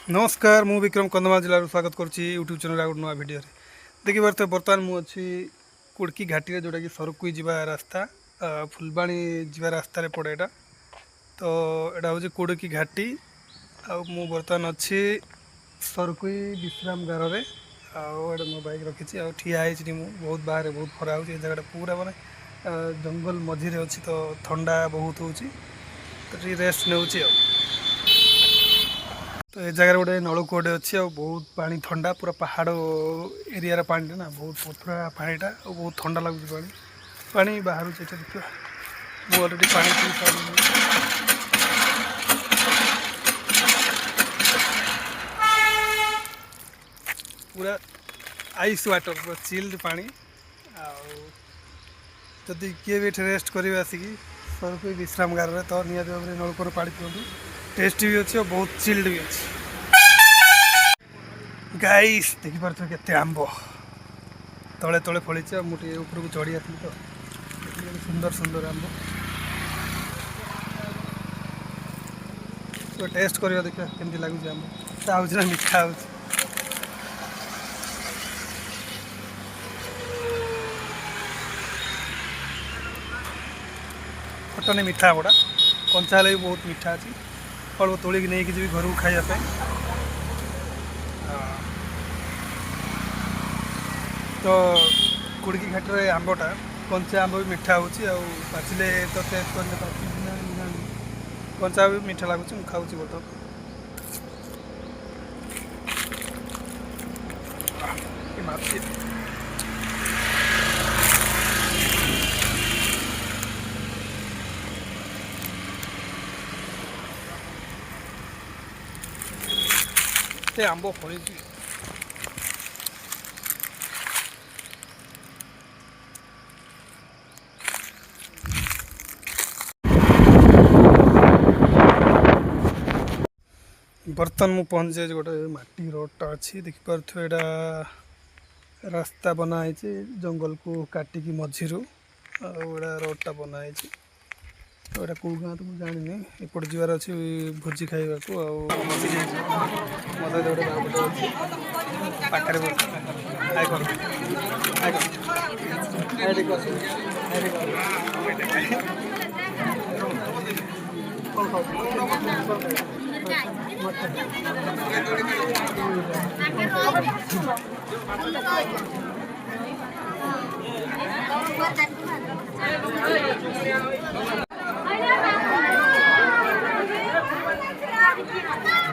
नमस्कार मु विक्रम कंधमाल जिले स्वागत करुच्ची यूट्यूब चैनल गोटे नुआ भिडियो देखी पारे बर्तमान मुझे कुड़की घाटी जोटा कि सरकुई जा रास्ता फुलबाणी जा रास्तार पड़े यहाँ तो यहाँ हूँ कुड़की घाटी मु बर्तमान अच्छी सरकुई विश्राम गार मो बैक रखी ठिया बहुत बाहर बहुत खरा हो जगह पूरा माने जंगल मझीरे अच्छी तो ठंडा बहुत हो रेस्ट ने तो ये जगह गोटे नलकूटे अच्छी बहुत पानी ठंडा पूरा पहाड़ एरिया पानी ना बहुत पथरा पानीटा बहुत ठंडा लगुच पानी बाहर देखा वो अलरेडी पानी पी सारी पूरा आइस वाटर पूरा चिल्ड पानी जदि किए भी रेस्ट करेंगे आसिकी सरकुई विश्राम गार तो निहत भाव में नलकूर पानी पिंटू टेस्टी भी अच्छी और बहुत चिल्ड भी अच्छी गाइस देखी पार्थ के आंब तले तले फली मुझे ऊपर को चढ़ी आती तो सुंदर सुंदर आंब तो टेस्ट कर देखा केमती लगुच आंब चाहूँ ना मीठा हो खटनी मीठा गुड़ा कंचा भी बहुत मीठा अच्छी फल तोलिक नहीं जी घर को खाइबा तो कुड़की घाटर आंबटा कंचा आंब भी मीठा हो पाचिले तो टेस्ट करने कंचा भी मीठा लगुच मुझे खाऊँ बर्तमान आंब फल बर्तमान मु पहुँच जाए गोटे माटी रोडटा अच्छी देखिपे यहाँ रास्ता बनाई जंगल को काटिकी मझीरू आड़ा रोडटा बनाई तो यहाँ कौ गाँ तो मुझे जानी एपट जीवार अच्छी भोजी खाइबा पाखरे